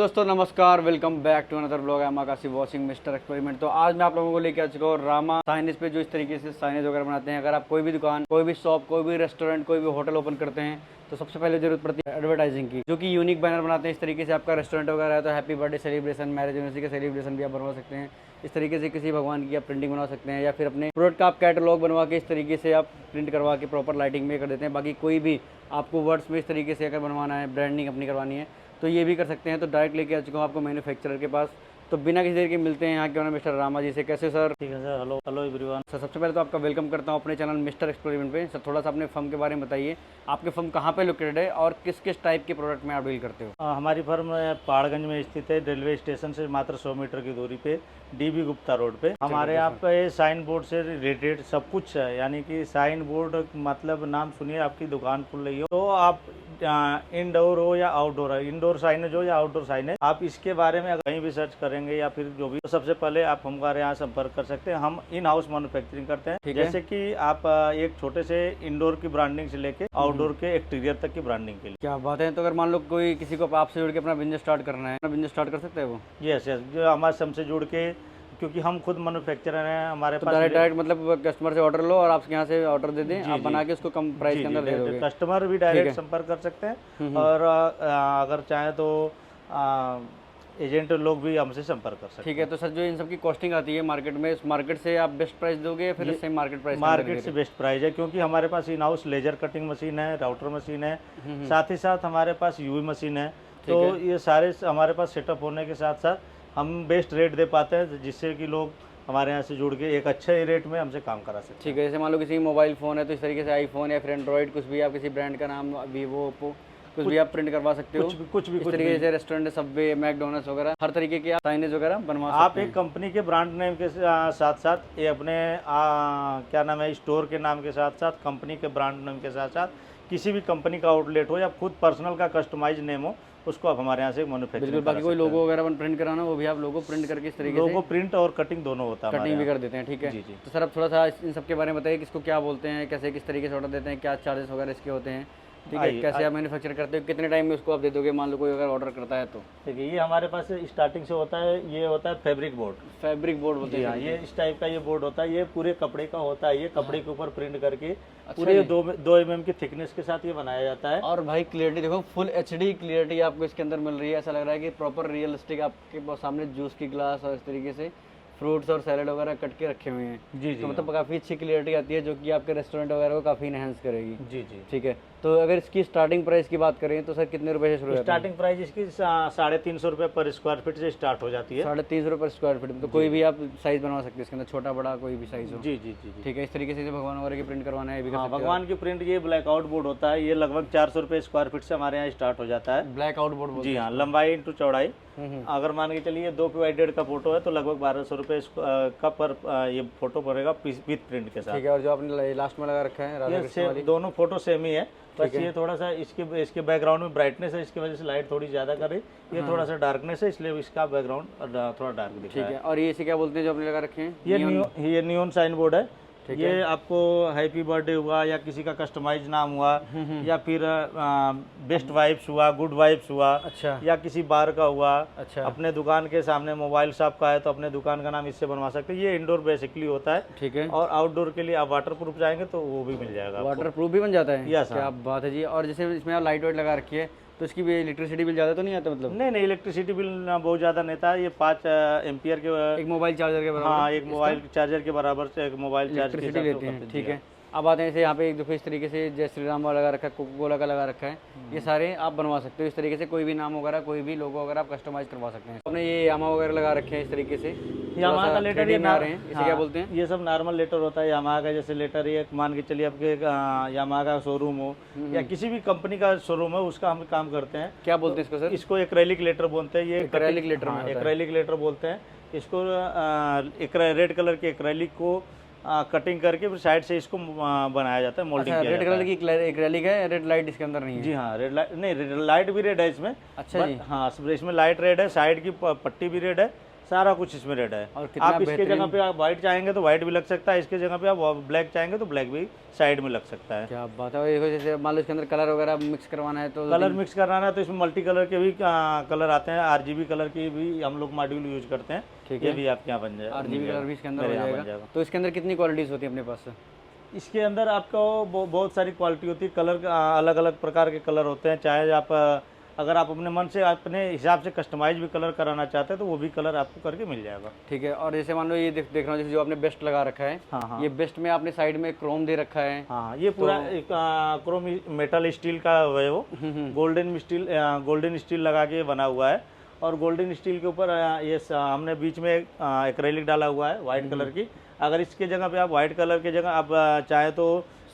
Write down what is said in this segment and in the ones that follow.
दोस्तों नमस्कार, welcome back to another blog. I आकाशी वॉचिंग मिस्टर एक्सपेरिमेंट। तो आज मैं आप लोगों को लेकर आ चुका हूँ रामा साइनेज पे, जो इस तरीके से साइनेज वगैरह बनाते हैं। अगर आप कोई भी दुकान, कोई भी शॉप, कोई भी रेस्टोरेंट, कोई भी होटल ओपन करते हैं तो सबसे पहले जरूरत पड़ती है एडवर्टाइजिंग की, जो कि यूनिक बैनर बनाते हैं। इस तरीके से आपका रेस्टोरेंट वगैरह है तो happy birthday celebration, marriage anniversary का सेलिब्रेशन भी आप बनवा सकते हैं। इस तरीके से किसी भगवान की आप प्रिंटिंग बना सकते हैं, या फिर अपने प्रोडक्ट का आप कैटलॉग बनवा के इस तरीके से आप प्रिंट करवा के प्रॉपर लाइटिंग में कर देते हैं। बाकी कोई भी आपको वर्ड्स में इस तरीके से अगर बनवाना है, ब्रांडिंग अपनी करवानी है तो ये भी कर सकते हैं। तो डायरेक्ट लेके आ चुका हूँ आपको मैन्युफैक्चरर के पास। तो बिना किसी देर के मिलते हैं यहाँ के ओनर मिस्टर रामा जी से। कैसे सर? ठीक है sir. Hello hello everyone. Sir सबसे पहले तो आपका वेलकम करता हूँ अपने चैनल मिस्टर एक्सपेरिमेंट पे। सर थोड़ा सा अपने फर्म के बारे में बताइए, आपके फर्म कहाँ पे लोकेटेड है और किस किस टाइप के प्रोडक्ट में आप डील करते हो? हमारी फर्म पहाड़गंज में स्थित है, रेलवे स्टेशन से मात्र 100 मीटर की दूरी पे, डीबी गुप्ता रोड पे। हमारे यहाँ पे साइन बोर्ड से रिलेटेड सब कुछ है, यानी कि साइन बोर्ड मतलब नाम सुनिए, आपकी दुकान खुल रही हो तो आप इंडोर हो या आउटडोर है, इंडोर साइनेज हो या आउटडोर साइनेज, आप इसके बारे में कहीं भी सर्च करेंगे या फिर जो भी, तो सबसे पहले आप हमारे यहाँ संपर्क कर सकते हैं। हम इन हाउस मैन्युफैक्चरिंग करते हैं। जैसे कि आप एक छोटे से इंडोर की ब्रांडिंग से लेके आउटडोर के एक्सटीरियर तक की ब्रांडिंग के लिए। क्या बात है। तो अगर मान लो कोई किसी को आपसे जुड़ के अपना बिजनेस स्टार्ट करना है, अपना बिजनेस स्टार्ट कर सकते हैं वो? यस यस, जो हमारे हमसे जुड़ के, क्योंकि हम खुद मैन्युफैक्चरर हैं, हमारे तो पास डायरेक्ट मतलब कस्टमर से ऑर्डर लो और आपके यहाँ से ऑर्डर दे दें, आप बना के उसको कम प्राइस के अंदर दे दोगे। कस्टमर भी डायरेक्ट संपर्क कर सकते हैं, और अगर चाहें तो एजेंट लोग भी हमसे संपर्क कर सकते हैं। ठीक है। तो सर जो इन सब की कॉस्टिंग आती है मार्केट में, इस मार्केट से आप बेस्ट प्राइस दोगे या फिर सेम मार्केट प्राइस? मार्केट से बेस्ट प्राइस है, क्योंकि हमारे पास in house laser cutting machine है, राउटर मशीन है, साथ ही साथ हमारे पास यूवी मशीन है। तो ये सारे हमारे पास सेटअप होने के साथ साथ हम बेस्ट रेट दे पाते हैं, जिससे कि लोग हमारे यहाँ से जुड़ के एक अच्छे रेट में हमसे काम करा सकते हैं। ठीक है। जैसे मान लो किसी मोबाइल फ़ोन है तो इस तरीके से आईफोन या फिर एंड्रॉइड, कुछ भी आप किसी ब्रांड का नाम, वीवो, ओप्पो, कुछ भी आप प्रिंट करवा सकते हो। कुछ भी इस तरीके से रेस्टोरेंट, सबवे, मैकडोनल्ड्स वगैरह हर तरीके के आप साइनेज वगैरह बनवा सकते आप एक कंपनी के ब्रांड नेम के साथ साथ ये अपने क्या नाम है, स्टोर के नाम के साथ साथ, कंपनी के ब्रांड नेम के साथ साथ किसी भी कंपनी का आउटलेट हो या खुद पर्सनल का कस्टमाइज नेम हो, उसको आप हमारे यहाँ से मैन्युफैक्चरिंग। बाकी कोई लोगो वगैरह प्रिंट कराना, वो भी आप लोगो प्रिंट करके इस तरीके से, लोगो प्रिंट और कटिंग दोनों होता है, कटिंग भी कर देते हैं। ठीक है। जी जी। तो सर अब थोड़ा सा इन सब के बारे में बताइए, किसको क्या बोलते हैं, कैसे किस तरीके से ऑर्डर देते हैं, क्या चार्जेस वगैरह इसके होते हैं? ठीक है। कैसे आप मैन्युफैक्चर करते हो, कितने टाइम में उसको आप दे दोगे, मान लो कोई अगर ऑर्डर करता है तो? देखिए, ये हमारे पास स्टार्टिंग से होता है, ये होता है फैब्रिक बोर्ड। फैब्रिक बोर्ड बोलते हैं? ये इस टाइप का ये बोर्ड होता है, ये पूरे कपड़े का होता है। ये कपड़े के ऊपर प्रिंट करके पूरे 2 mm की थिकनेस के साथ ये बनाया जाता है। और भाई क्लियरिटी देखो, फुल HD क्लियरिटी आपको इसके अंदर मिल रही है। ऐसा लग रहा है कि प्रॉपर रियलिस्टिक आपके सामने जूस की ग्लास और इस तरीके से फ्रूट्स और सैलड वगैरह कट के रखे हुए हैं। जी तो मतलब काफ़ी अच्छी क्लियरिटी आती है, जो कि आपके रेस्टोरेंट वगैरह को काफ़ी इनहेंस करेगी। जी जी। ठीक है। तो अगर इसकी स्टार्टिंग प्राइस की बात करें तो सर कितने रुपए से शुरू होता है? स्टार्टिंग प्राइस इसकी 350 रुपये पर स्क्वायर फीट से स्टार्ट हो जाती है। 350 रुपये पर स्क्वायर फीट में। तो कोई भी आप साइज बनवा सकते हैं इसके अंदर, छोटा बड़ा कोई भी साइज हो? जी जी जी। ठीक है। इस तरीके से भगवान वगैरह की प्रिंट करवाना है, हाँ, भगवान की प्रिंट, ये ब्लैकआउट बोर्ड होता है। ये लगभग 400 रुपये स्क्वायर फीट से हमारे यहाँ स्टार्ट हो जाता है। Blackout board? जी हाँ, लंबाई इंटू चौड़ाई। अगर मान के चलिए 2x1.5 का फोटो है तो लगभग 1200 रुपये का पर ये फोटो पड़ेगा विथ प्रिंट के साथ। ठीक है। और जो आपने लास्ट में लगा रखा है राधा कृष्ण वाली, दोनों फोटो सेम ही है, बस ये थोड़ा सा इसके बैकग्राउंड में ब्राइटनेस है, इसकी वजह से लाइट थोड़ी ज्यादा कर रही, ये थोड़ा सा डार्कनेस है, इसलिए इसका बैकग्राउंड थोड़ा डार्क दिख रहा है। ठीक है। और ये इसे क्या बोलते हैं जो आपने लगा रखे हैं? ये नियॉन साइन बोर्ड है। ये आपको हैप्पी बर्थडे हुआ या किसी का कस्टमाइज नाम हुआ, या फिर बेस्ट वाइब्स हुआ, गुड वाइब्स हुआ, अच्छा, या किसी बार का हुआ, अच्छा, अपने दुकान के सामने मोबाइल शॉप का है तो अपने दुकान का नाम इससे बनवा सकते हैं। ये इंडोर बेसिकली होता है। ठीक है। और आउटडोर के लिए आप वाटर प्रूफ जाएंगे तो वो भी मिल जाएगा। वाटर प्रूफ भी बन जाता है? यस। क्या बात है जी। और जैसे इसमें आप लाइट वाइट लगा रखी है तो इसकी भी इलेक्ट्रिसिटी बिल ज़्यादा तो नहीं आता? मतलब नहीं, इलेक्ट्रिसिटी बिल बहुत ज़्यादा नहीं था। ये 5 एम्पियर के, एक मोबाइल चार्जर के बराबर? हाँ, एक मोबाइल चार्जर के बराबर से एक मोबाइल चार्ज इलेक्ट्रिसिटी लेते हैं। ठीक है। अब आते हैं, यहाँ पे एक देखो इस तरीके से जय श्री राम वाला लगा रखा है, कोका कोला का लगा रखा है, ये सारे आप बनवा सकते हो। इस तरीके से कोई भी नाम वगैरह, कोई भी लोगो वगैरह आप कस्टमाइज करवा सकते हैं। आपने ये यामा वगैरह लगा रखे हैं इस तरीके से, यामा का लेटर ये आ रहे हैं, इसे क्या बोलते हैं? ये सब नॉर्मल लेटर होता है यामा का। जैसे लेटर ये मान के चलिए आपके यामा का शोरूम हो या किसी भी कंपनी का शोरूम है, उसका हम काम करते हैं। क्या बोलते हैं इसको सर? इसको एक्रेलिक लेटर बोलते हैं। ये एक्रेलिक लेटर, एक्रेलिक लेटर बोलते हैं इसको। रेड कलर के एक्रेलिक को कटिंग करके फिर साइड से इसको बनाया जाता है, मोल्डिंग किया रेड कलर की एक्रेलिक है, रेड लाइट इसके अंदर नहीं है? जी हाँ, रेड लाइट नहीं, रेड लाइट भी रेड है इसमें। अच्छा जी। हाँ, इसमें लाइट रेड है, साइड की पट्टी भी रेड है, सारा कुछ इसमें रेड है। और कितना आप इसके बेहतरीन- जगह पे आप व्हाइट चाहेंगे तो व्हाइट भी लग सकता है, इसके जगह पे आप ब्लैक चाहेंगे तो ब्लैक भी साइड में लग सकता है। क्या बात है। और देखो जैसे मान लो इसके अंदर कलर वगैरह मिक्स करवाना है तो कलर मिक्स कराना है तो इसमें मल्टी कलर के भी कलर आते हैं, RGB कलर के भी हम लोग मॉड्यूल यूज करते हैं। ठीक ये है। भी आपके यहाँ बन जाएगा, RGB कलर भी इसके अंदर हो मेरे यहाँ बन जाएगा। तो इसके अंदर कितनी क्वालिटीज़ होती है अपने पास? इसके अंदर आपको बहुत सारी क्वालिटी होती है। कलर अलग अलग प्रकार के कलर होते हैं। चाहे आप अगर आप अपने मन से अपने हिसाब से कस्टमाइज भी कलर कराना चाहते हैं तो वो भी कलर आपको करके मिल जाएगा। ठीक है। और जैसे मान लो ये देख रहा हूँ जैसे जो आपने बेस्ट लगा रखा है, हाँ हाँ ये बेस्ट में आपने साइड में क्रोम दे रखा है। हाँ, ये पूरा एक क्रोम मेटल स्टील का है वो, गोल्डन स्टील लगा के बना हुआ है। और गोल्डन स्टील के ऊपर ये हमने बीच में एक्रेलिक डाला हुआ है वाइट कलर की। अगर इसके जगह पे आप वाइट कलर की जगह आप चाहे तो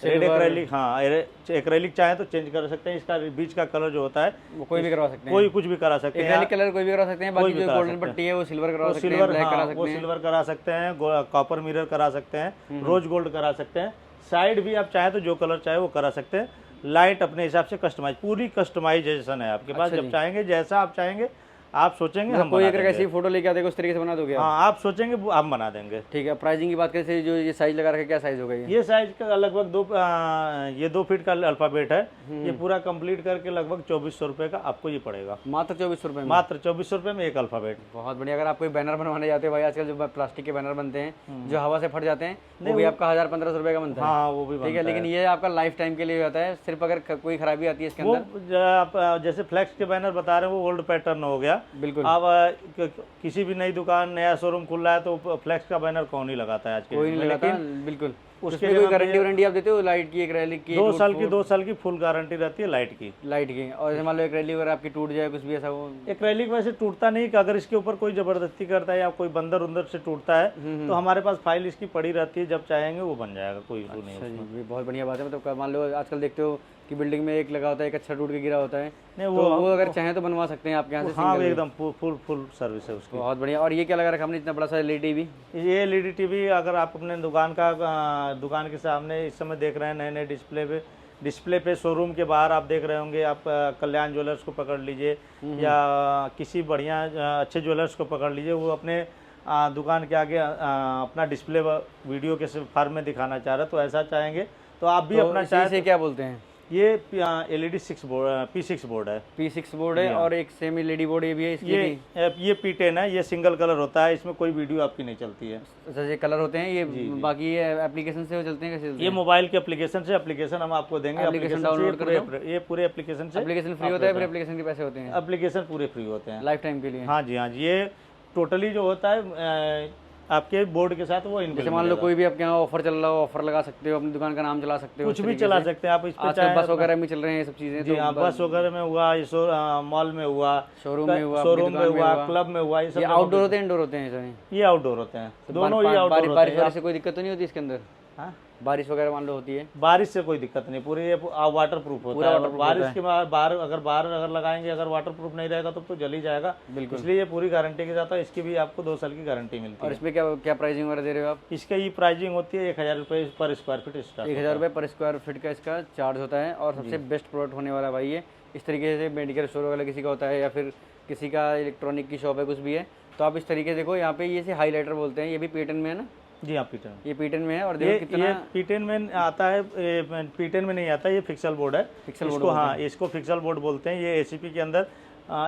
रेड एक्रेलिक, हाँ एक्रेलिक चाहे तो चेंज कर सकते हैं। इसका बीच का कलर जो होता है वो कोई भी करवा सकते हैं, कोई कुछ भी करा सकते हैं। एक्रेलिक कलर कोई भी करवा सकते हैं। बाकी जो गोल्डन सकते हैं। पट्टी है वो सिल्वर करवा सकते हैं, सिल्वर, ब्लैक करा हाँ, सकते वो हैं। सिल्वर करा सकते हैं, कॉपर मिरर करा सकते हैं, रोज गोल्ड करा सकते हैं। साइड भी आप चाहे तो जो कलर चाहे वो करा सकते हैं। लाइट अपने हिसाब से कस्टमाइज, पूरी कस्टमाइजेशन है आपके पास। जब चाहेंगे जैसा आप चाहेंगे आप सोचेंगे हम कोई बना अगर देंगे। ऐसी फोटो लेके आते उस तरीके से बना दोगे आप? हाँ, आप सोचेंगे वो हम बना देंगे। ठीक है। प्राइसिंग की बात करें से जो ये साइज लगा रखा है, क्या साइज होगा ये? ये साइज का लगभग 2 फीट का अल्फाबेट है। ये पूरा कंप्लीट करके लगभग 2400 रुपये का आपको ये पड़ेगा। मात्र 2400 रुपये में? मात्र 2400 रुपये में एक अल्फाबेट। बहुत बढ़िया। अगर आप कोई बैनर बनवाने जाते हो भाई, आजकल जो प्लास्टिक के बैनर बनते हैं जो हवा से फट जाते हैं, वो भी आपका 1000-1500 रुपये का बनता है। हाँ, वो भी ठीक है। लेकिन ये आपका लाइफ टाइम के लिए होता है। सिर्फ अगर कोई खराबी आती है इसके वो अंदर, आप जैसे फ्लैक्स के बैनर बता रहे हैं वो ओल्ड पैटर्न हो गया। बिल्कुल। अब किसी भी नई दुकान नया शोरूम खुल रहा है तो फ्लैक्स का बैनर कौन ही लगाता है आज के कोई दिन नहीं में। लगाता। लेकिन बिल्कुल। उसके उसमें कोई गारंटी वारंटी आप देते हो लाइट की, एक्रेलिक की? 2 साल की फुल गारंटी रहती है लाइट की। लाइट की। और जैसे मान लो एक्रेलिक अगर आपकी टूट जाए कुछ भी ऐसा हो? एक्रेलिक वैसे टूटता नहीं कि अगर इसके ऊपर कोई जबरदस्ती करता है या कोई बंदर उंदर से टूटता है तो हमारे पास फाइल इसकी पड़ी रहती है, जब चाहेंगे वो बन जाएगा, कोई इशू नहीं है। ये बहुत बढ़िया बात है। मतलब मान लो आजकल देखते हो कि बिल्डिंग में एक लगा होता है, एक अच्छा टूट के गिरा होता है, नहीं तो वो अगर चाहें तो बनवा सकते हैं आपके यहाँ से? हाँ, एकदम फुल सर्विस है उसकी। बहुत बढ़िया। और ये क्या लगा रखा हमने इतना बड़ा सा LED टीवी? ये LED टीवी अगर आप अपने दुकान के सामने इस समय देख रहे हैं नए डिस्प्ले पे शोरूम के बाहर आप देख रहे होंगे। आप कल्याण ज्वेलर्स को पकड़ लीजिए या किसी बढ़िया अच्छे ज्वेलर्स को पकड़ लीजिए, वो अपने दुकान के आगे अपना डिस्प्ले वीडियो के फॉर्म में दिखाना चाह रहे हैं, तो ऐसा चाहेंगे तो आप भी अपना इसी से क्या बोलते हैं? ये LED P6 बोर्ड है। P6 बोर्ड है। और एक सेमी LED बोर्ड ये भी है इसकी? ये P10 है। ये सिंगल कलर होता है, इसमें कोई वीडियो आपकी नहीं चलती है। अच्छा, ये कलर होते हैं ये? बाकी ये एप्लीकेशन से वो चलते हैं? कैसे चलते ये हैं? मोबाइल के एप्लीकेशन से, एप्लीकेशन हम आपको देंगे। एप्लीकेशन डाउनलोड कर ये पूरे एप्लीकेशन से। एप्लीकेशन फ्री होता है, फिर एप्लीकेशन के पैसे होते हैं? एप्लीकेशन पूरे फ्री होते हैं लाइफ टाइम के लिए? हाँ जी, हाँ जी। ये टोटली जो होता है आपके बोर्ड के साथ वो जैसे मान लो कोई भी आपके यहाँ ऑफर चल रहा हो, ऑफर लगा सकते हो, अपनी दुकान का नाम चला सकते हो, कुछ भी चला सकते हैं आप। इस पे आजकल बस वगैरह में चल रहे हैं ये सब चीजें। जी हाँ, बस वगैरह में हुआ, मॉल में हुआ, शोरूम में हुआ, क्लब में हुआ, ये सब आउटडोर होते हैं इंडोर होते हैं सर? ये आउटडोर होते हैं, दोनों ही आउटडोर होते हैं। बारिश से कोई दिक्कत तो नहीं होती इसके अंदर? हाँ, बारिश वगैरह मान लो होती है? बारिश से कोई दिक्कत नहीं, पूरे ये वाटर प्रूफ होता है। बारिश के बाहर अगर लगाएंगे, अगर वाटर प्रूफ नहीं रहेगा तो जल ही जाएगा। बिल्कुल। इसलिए ये पूरी गारंटी के साथ है। इसकी भी आपको 2 साल की गारंटी मिलती है। और इसमें क्या प्राइसिंग वगैरह दे रहे हो आप? इसका ये प्राइसिंग होती है 1000 रुपये पर स्क्वायर फीट स्टार्ट। 1000 रुपये पर स्क्वायर फीट का इसका चार्ज होता है। और सबसे बेस्ट प्रोडक्ट होने वाला भाई ये। इस तरीके से मेडिकल स्टोर वगैरह किसी का होता है या फिर किसी का इलेक्ट्रॉनिक की शॉप है, कुछ भी है, तो आप इस तरीके से देखो यहाँ पे ये से हाईलाइटर बोलते हैं। ये भी P10 में है ना? जी हाँ, P10। ये P10 में है। और देखो कितना P10 में आता है, P10 में नहीं आता, ये फिक्सल बोर्ड है। फिक्सल इसको, हाँ, इसको फिक्सल बोर्ड बोलते हैं। ये ACP के अंदर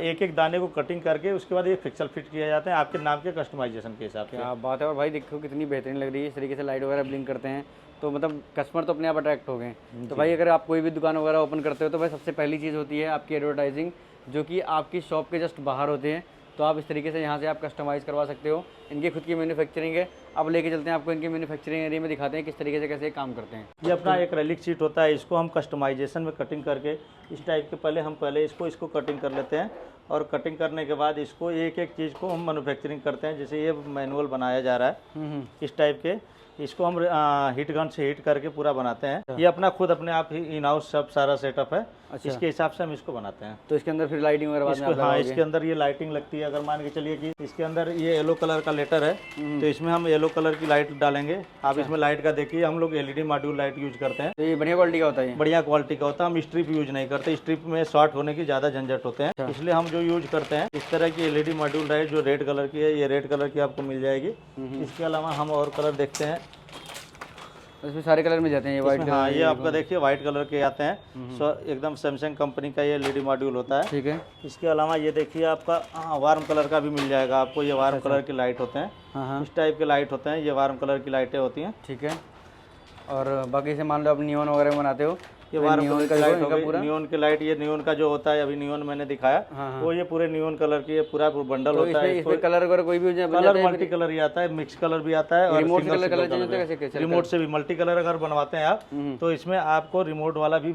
एक एक दाने को कटिंग करके उसके बाद ये फिक्सल फिट किया जाता है आपके नाम के कस्टमाइजेशन के हिसाब से। क्या बात है। और भाई देखो कितनी बेहतरीन लग रही है। इस तरीके से लाइट वगैरह ब्लिंक करते हैं तो मतलब कस्टमर तो अपने आप अट्रैक्ट हो गए। तो भाई अगर आप कोई भी दुकान वगैरह ओपन करते हो तो भाई सबसे पहली चीज़ होती है आपकी एडवर्टाइजिंग, जो कि आपकी शॉप के जस्ट बाहर होते हैं। तो आप इस तरीके से यहाँ से आप कस्टमाइज़ करवा सकते हो। इनकी खुद की मैन्युफैक्चरिंग है। अब लेके चलते हैं आपको इनकी मैन्युफैक्चरिंग एरिया में, दिखाते हैं किस तरीके से कैसे काम करते हैं। ये अपना एक एक्रेलिक शीट होता है, इसको हम कस्टमाइजेशन में कटिंग करके इस टाइप के पहले इसको कटिंग कर लेते हैं। और कटिंग करने के बाद इसको एक एक चीज़ को हम मैन्युफैक्चरिंग करते हैं। जैसे ये मैनुअल बनाया जा रहा है इस टाइप के, इसको हम हीट गन से हीट करके पूरा बनाते हैं। ये अपना खुद अपने आप ही इन हाउस सब सारा सेटअप है। अच्छा। इसके हिसाब से हम इसको बनाते हैं। तो इसके अंदर फिर लाइटिंग वगैरह बाद में इसको आप हाँ, लगाओगे? इसके अंदर ये लाइटिंग लगती है। अगर मान के चलिए कि इसके अंदर ये येलो कलर का लेटर है, तो इसमें हम येलो कलर की लाइट डालेंगे। आप इसमें लाइट का देखिए, हम लोग एलईडी मॉड्यूल लाइट यूज करते हैं। तो ये बढ़िया क्वालिटी का होता है ये? बढ़िया क्वालिटी का होता है। हम स्ट्रिप यूज नहीं करते, स्ट्रिप में शॉर्ट होने की ज़्यादा झंझट होते हैं, इसलिए हम जो यूज करते हैं इस तरह की एलईडी मॉड्यूल लाइट जो रेड कलर की है, ये रेड कलर की आपको मिल जाएगी। इसके अलावा हम और कलर देखते हैं। इसमें सारे कलर में जाते हैं ये वाइट इसमें हाँ, ये आपका देखिए व्हाइट कलर के आते हैं। एकदम सैमसंग कंपनी का ये एलईडी मॉड्यूल होता है। ठीक है। इसके अलावा ये देखिए आपका वार्म कलर का भी मिल जाएगा आपको। ये वार्म कलर की लाइट होते हैं, हाँ। इस टाइप के लाइट होते हैं, ये वार्म कलर की लाइटें होती हैं। ठीक है। और बाकी से मान लो आप नियॉन वगैरह बनाते हो, ये वार्म कलर की लाइट होगी, पूरा नियॉन की लाइट। ये नियॉन का जो होता है, अभी नियॉन मैंने दिखाया, हाँ। वो ये पूरे नियॉन कलर की पूरा बंडल होता है। इसमें कलर वगैरह कोई भी कलर मल्टी कलर ही आता है, मिक्स कलर भी आता है और रिमोट से सिंगल कलर सिंगल चेंज होता है कलर कैसे? रिमोट से भी मल्टी कलर अगर बनवाते हैं आप, तो इसमें आपको रिमोट वाला भी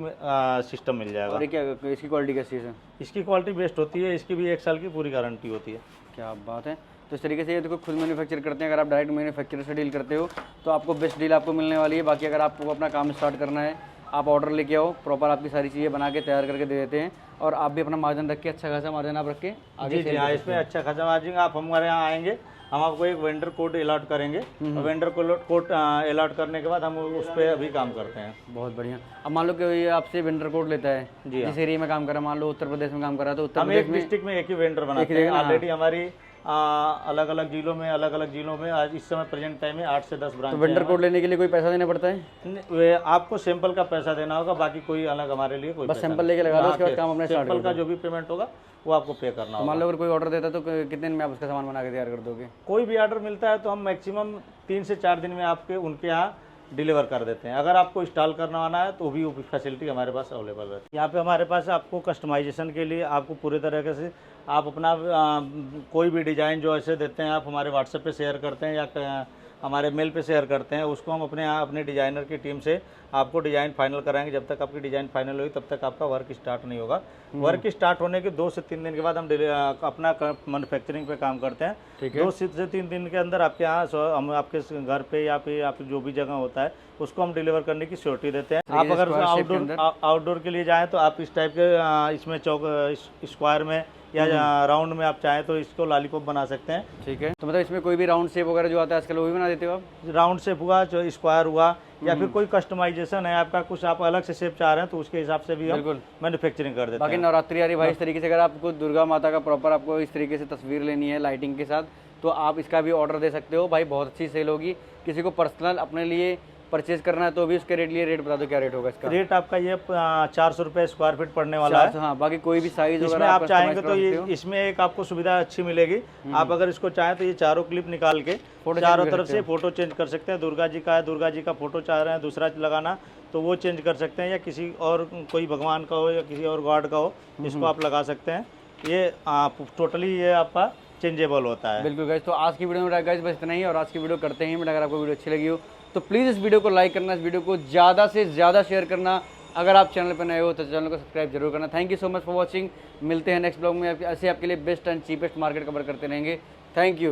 सिस्टम मिल जाएगा। और ये क्या इसकी क्वालिटी कैसी है? इसकी क्वालिटी बेस्ट होती है, इसकी भी 1 साल की पूरी गारंटी होती है। क्या बात है। तो इस तरीके से ये देखो खुद मैन्युफैक्चर करते हैं। अगर आप डायरेक्ट मैन्युफैक्चर से डील करते हो तो आपको बेस्ट डील आपको मिलने वाली है। बाकी अगर आपको अपना काम स्टार्ट करना है, आप ऑर्डर लेके आओ, प्रॉपर आपकी सारी चीज़ें बना के तैयार करके दे देते हैं। और आप भी अपना मार्जिन रख के, अच्छा खासा मार्जिन आप रख के आगे जी हाँ, इसमें अच्छा खासा मार्जिन। आप हमारे यहाँ आएंगे, हम आपको एक वेंडर कोड अलॉट करेंगे, और वेंडर कोड अलॉट करने के बाद हम उस पर अभी काम करते हैं। बहुत बढ़िया। अब मान लो कि ये आपसे वेंडर कोड लेता है, जिस एरिया में काम कर रहा है, मान लो उत्तर प्रदेश में काम कर रहा है, तो उत्तर हम प्रदेश एक में डिस्ट्रिक्ट में एक ही वेंडर बनाते हैं। ऑलरेडी हमारी अलग अलग जिलों में आज इस समय प्रेजेंट टाइम में 8 से 10 ब्रांच। तो वेंडर कोड लेने के लिए कोई पैसा देना पड़ता है? आपको सैंपल का पैसा देना होगा, बाकी कोई अलग हमारे लिए कोई बस सैंपल लेके लगा लो, उसके बाद काम अपने स्टार्ट सैंपल का जो भी पेमेंट होगा वो आपको पे करना होगा। मान लो अगर कोई ऑर्डर देता है तो कितने दिन में आप उसका सामान बना के तैयार कर दोगे? कोई भी ऑर्डर मिलता है तो हम मैक्सिमम 3 से 4 दिन में आपके उनके यहाँ डिलीवर कर देते हैं। अगर आपको इंस्टॉल करना आना है तो वो भी फैसिलिटी हमारे पास अवेलेबल रहती है। यहाँ पे हमारे पास आपको कस्टमाइजेशन के लिए आपको पूरे तरीके से आप अपना कोई भी डिज़ाइन जो ऐसे देते हैं, आप हमारे व्हाट्सएप पे शेयर करते हैं या हमारे मेल पे शेयर करते हैं, उसको हम अपने डिज़ाइनर की टीम से आपको डिज़ाइन फाइनल कराएंगे। जब तक आपकी डिज़ाइन फाइनल होगी तब तक आपका वर्क स्टार्ट नहीं होगा। वर्क स्टार्ट होने के 2 से 3 दिन के बाद हम अपना मैन्युफैक्चरिंग पे काम करते हैं। 2 से 3 दिन के अंदर आपके यहाँ हम आपके घर पे या फिर आप जो भी जगह होता है उसको हम डिलीवर करने की श्योरिटी देते हैं। आप अगर आउटडोर के लिए जाएँ तो आप इस टाइप के इसमें स्क्वायर में या राउंड में आप चाहें तो इसको लॉलीपॉप बना सकते हैं। ठीक है। तो मतलब इसमें कोई भी राउंड शेप वगैरह जो आता है आजकल वो भी बना देते हो आप? राउंड शेप हुआ, जो स्क्वायर हुआ, या फिर कोई कस्टमाइजेशन है आपका, कुछ आप अलग से शेप चाह रहे हैं तो उसके हिसाब से भी हम मैन्युफैक्चरिंग कर देते हैं। बाकी नवरात्रि आ रही भाई, इस तरीके से अगर आपको दुर्गा माता का प्रॉपर आपको इस तरीके से तस्वीर लेनी है लाइटिंग के साथ, तो आप इसका भी ऑर्डर दे सकते हो भाई। बहुत अच्छी सेल होगी। किसी को पर्सनल अपने लिए परचेज करना है तो भी उसके रेट बता दो, क्या रेट होगा इसका? रेट आपका ये 400 रुपये स्क्वायर फीट पड़ने वाला है। हाँ, बाकी कोई भी साइज इसमें आप चाहेंगे तो ये इसमें एक आपको सुविधा अच्छी मिलेगी। आप अगर इसको चाहें तो ये चारों क्लिप निकाल के चारों तरफ से फोटो चेंज कर सकते हैं। दुर्गा जी का है, दुर्गा जी का फोटो चाह रहे हैं दूसरा लगाना तो वो चेंज कर सकते हैं, या किसी और कोई भगवान का हो या किसी और गॉड का हो, इसको आप लगा सकते हैं। ये टोटली ये आपका चेंजेबल होता है। बिल्कुल गाइस। तो आज की वीडियो में गाइस बस इतना ही, और आज की वीडियो करते हैं। बट अगर आपको वीडियो अच्छी लगी हो तो प्लीज़ इस वीडियो को लाइक करना, इस वीडियो को ज़्यादा से ज़्यादा शेयर करना। अगर आप चैनल पर नए हो तो चैनल को सब्सक्राइब जरूर करना। Thank you so much for watching. मिलते हैं नेक्स्ट ब्लॉग में। ऐसे आपके लिए best and cheapest market cover करते रहेंगे। Thank you.